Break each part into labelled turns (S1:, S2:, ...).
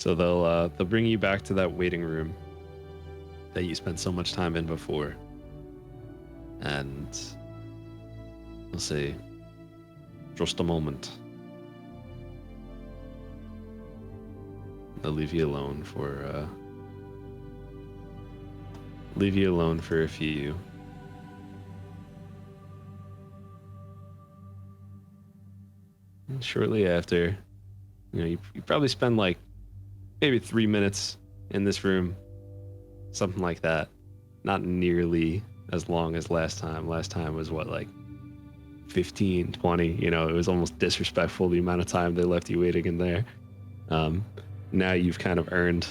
S1: So they'll bring you back to that waiting room that you spent so much time in before, and they'll say, "Just a moment." They'll leave you alone for a few. And shortly after, you probably spend like maybe 3 minutes in this room, something like that. Not nearly as long as last time. Last time was what, like 15, 20. It was almost disrespectful the amount of time they left you waiting in there. Now you've kind of earned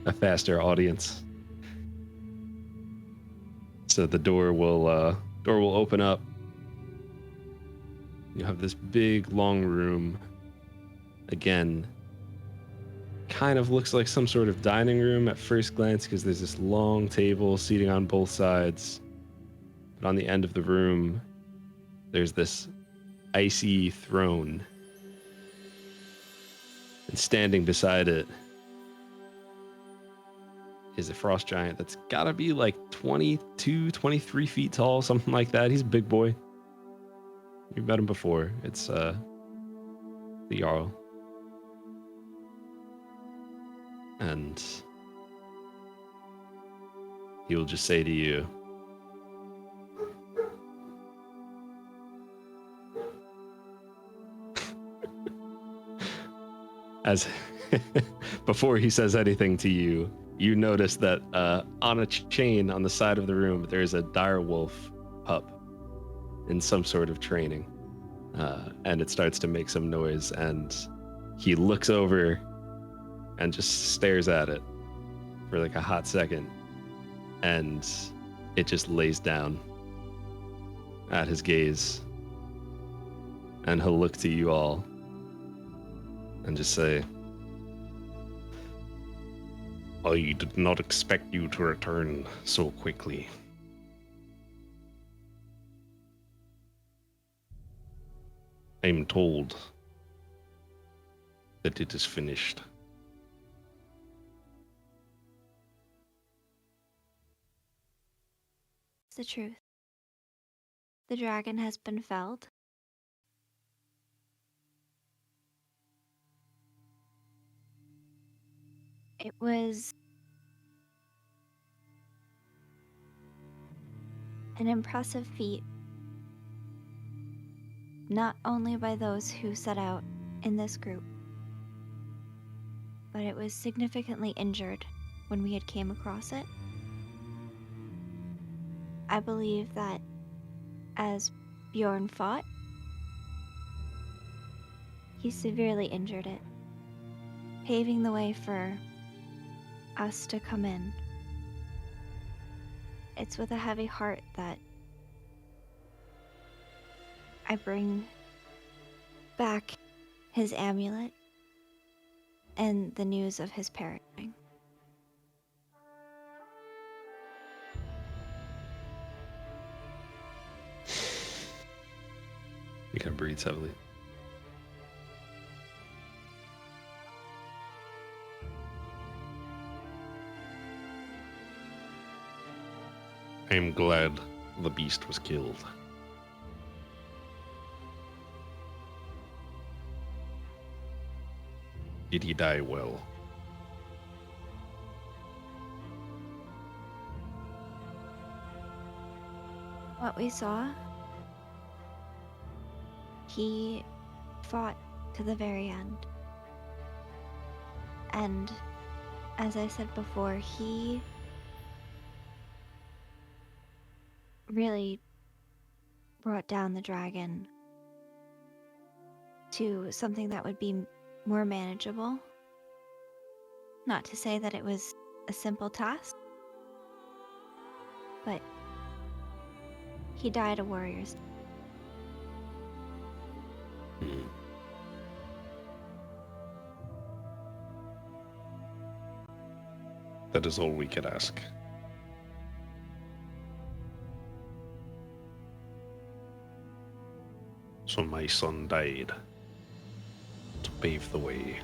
S1: a faster audience. So the door will open up. You have this big long room. Again, kind of looks like some sort of dining room at first glance because there's this long table seating on both sides. But on the end of the room, there's this icy throne. And standing beside it is a frost giant that's gotta be like 22, 23 feet tall, something like that. He's a big boy. You've met him before. It's the Jarl. And he will just say to you, as before he says anything to you, you notice that on a chain on the side of the room, there's a direwolf pup in some sort of training. And it starts to make some noise, and he looks over and just stares at it for like a hot second, and it just lays down at his gaze, and he'll look to you all and just say, "I did not expect you to return so quickly. I'm told that it is finished."
S2: It's the truth. The dragon has been felled. It was an impressive feat, not only by those who set out in this group, but it was significantly injured when we had came across it. I believe that as Bjorn fought, he severely injured it, paving the way for us to come in. It's with a heavy heart that I bring back his amulet and the news of his perishing.
S1: He kind of breathes heavily. I am glad the beast was killed. Did he die well?
S2: What we saw, he fought to the very end. And as I said before, he really brought down the dragon to something that would be more manageable. Not to say that it was a simple task, but he died a warrior's death.
S1: That is all we could ask. So my son died to pave the way.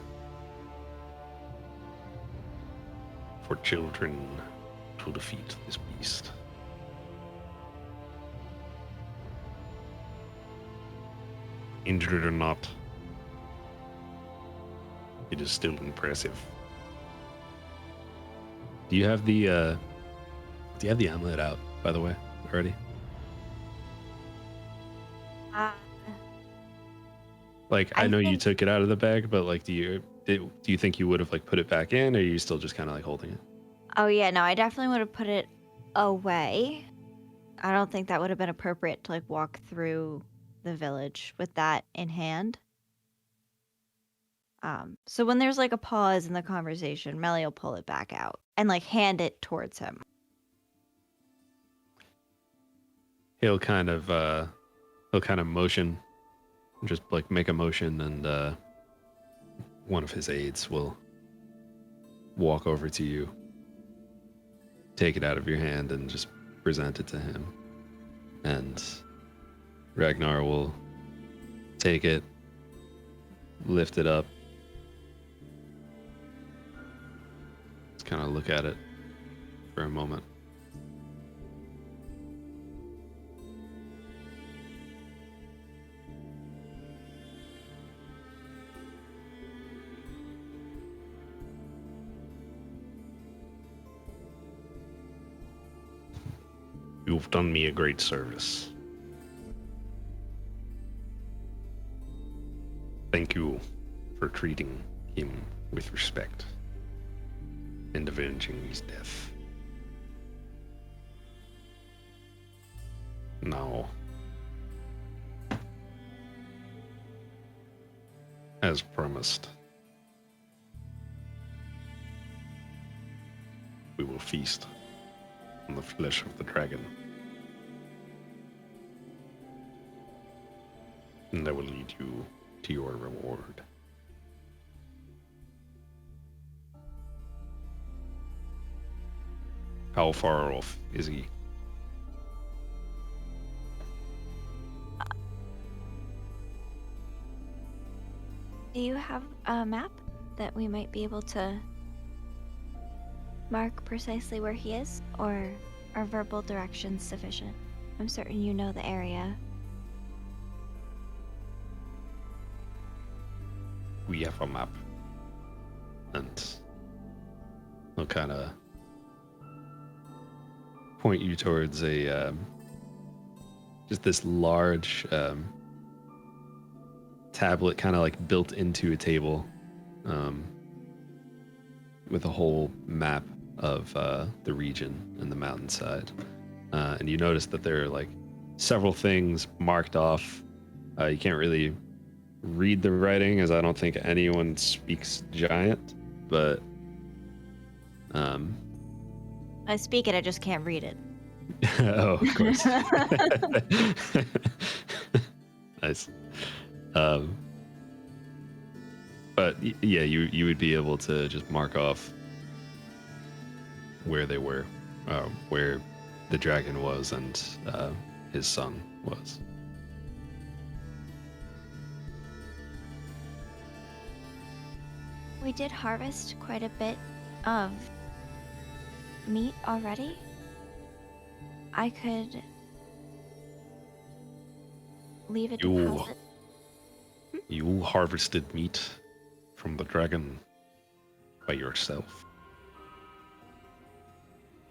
S1: for children to defeat this beast. Injured or not, it is still impressive. Do you have the amulet out, by the way, already? Like, I
S2: I
S1: know you
S2: think,
S1: took it out of the bag, but like, do you think you would have like put it back in, or are you still just kind of like holding it?
S2: oh yeah, no, I definitely would have put it away. I don't think that would have been appropriate to like walk through the village with that in hand. So when there's like a pause in the conversation, Melly will pull it back out and like hand it towards him.
S1: He'll kind of motion, just like make a motion, and one of his aides will walk over to you, take it out of your hand, and just present it to him. And Ragnar will take it, lift it up, just kind of look at it for a moment. You've done me a great service. Thank you for treating him with respect and avenging his death. Now, as promised, we will feast on the flesh of the dragon. And that will lead you to your reward. How far off is he?
S2: Do you have a map that we might be able to mark precisely where he is, or are verbal directions sufficient? I'm certain you know the area.
S1: We have a map. And I'll kind of point you towards a just this large tablet, kind of like built into a table, with a whole map of the region and the mountainside. And you notice that there are like several things marked off. You can't really read the writing, as I don't think anyone speaks giant, but
S2: I speak it, I just can't read it.
S1: oh, of course. Nice. But yeah, you would be able to just mark off where they were, where the dragon was and his son was.
S2: We did harvest quite a bit of meat already. I could leave a deposit.
S1: You harvested meat from the dragon by yourself.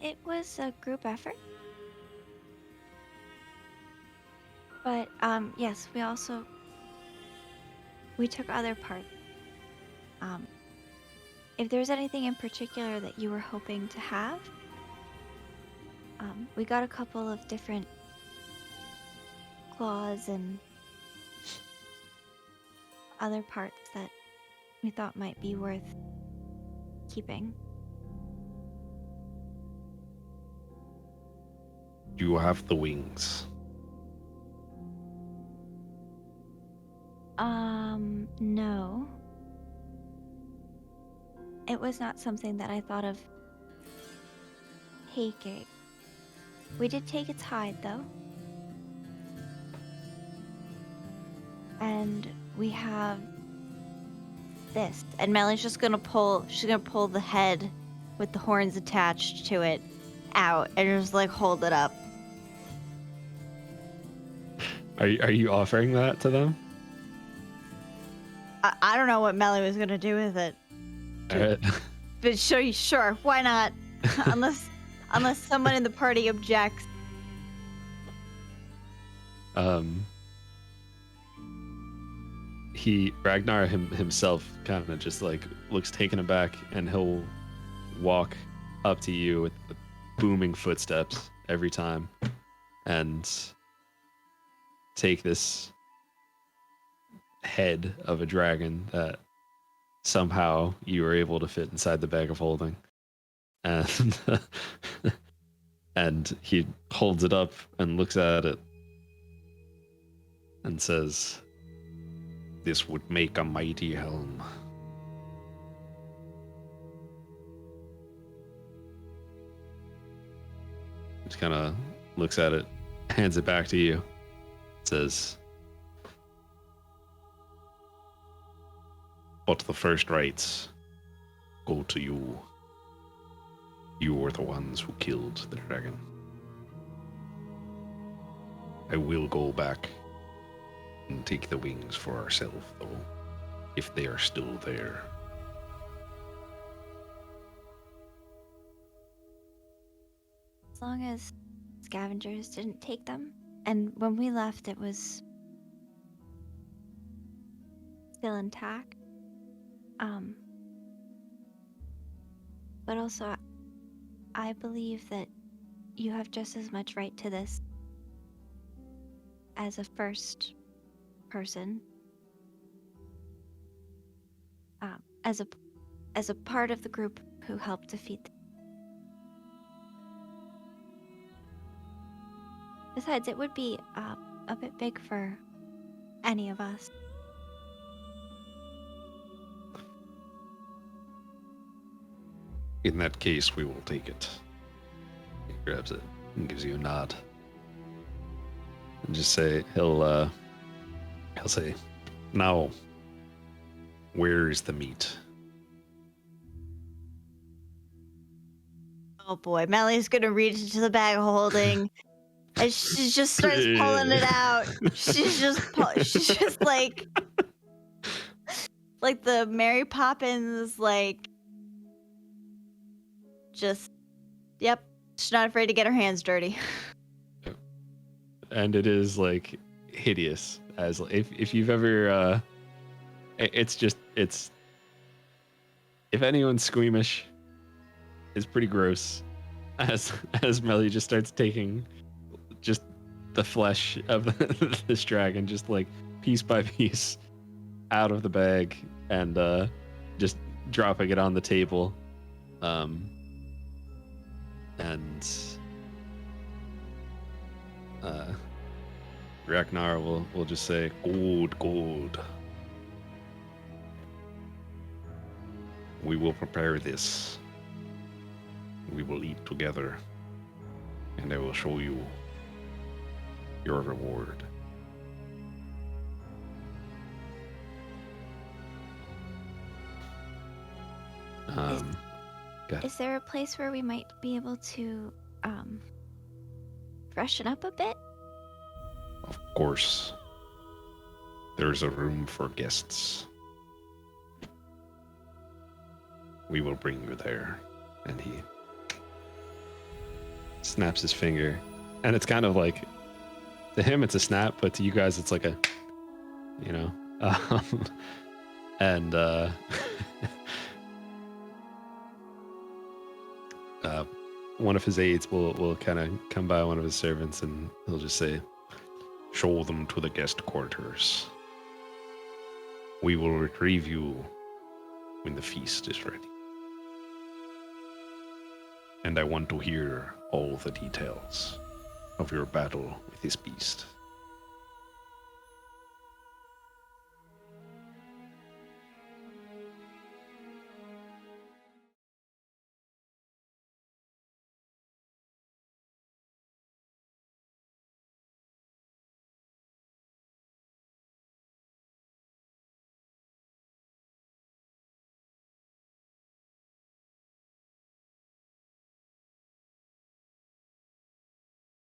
S2: It was a group effort. But yes, we took other parts. If there's anything in particular that you were hoping to have, we got a couple of different claws and other parts that we thought might be worth keeping.
S1: You have the wings.
S2: No. It was not something that I thought of taking. We did take its hide, though. And we have this. And Melly's just gonna pull, she's gonna pull the head with the horns attached to it out and just like hold it up.
S1: Are you offering that to them?
S2: I don't know what Melly was gonna do with it,
S1: All right.
S2: but sure, why not? unless someone in the party objects.
S1: Ragnar himself kind of just like looks taken aback, and he'll walk up to you with the booming footsteps every time and take this head of a dragon that somehow you were able to fit inside the bag of holding, and and he holds it up and looks at it and says, "This would make a mighty helm." Just kind of looks at it, hands it back to you, says, "But the first rites go to you. You were the ones who killed the dragon. I will go back and take the wings for ourselves, though, if they are still there."
S2: As long as scavengers didn't take them. And when we left, it was still intact. But also, I believe that you have just as much right to this as a first person, as a part of the group who helped defeat. Besides, it would be a bit big for any of us.
S1: In that case, we will take it. He grabs it and gives you a nod. And just say, he'll say, "Now, where is the meat?"
S2: Oh boy, Melly's gonna reach into the bag of holding, and she just starts pulling it out. She's just like the Mary Poppins, like, just, yep. She's not afraid to get her hands dirty.
S1: And it is like hideous, as if you've ever it's if anyone's squeamish, it's pretty gross, as Melly just starts taking just the flesh of this dragon, just like piece by piece, out of the bag, and just dropping it on the table, and Ragnar will just say, Good. We will prepare this. We will eat together, and I will show you your reward."
S2: Is there a place where we might be able to freshen up a bit?
S1: Of course, there's a room for guests. We will bring you there. And he snaps his finger, and it's kind of like, to him it's a snap, but to you guys it's like a, and one of his aides will kind of come by, one of his servants, and he'll just say, "Show them to the guest quarters. We will retrieve you when the feast is ready. And I want to hear all the details of your battle with this beast."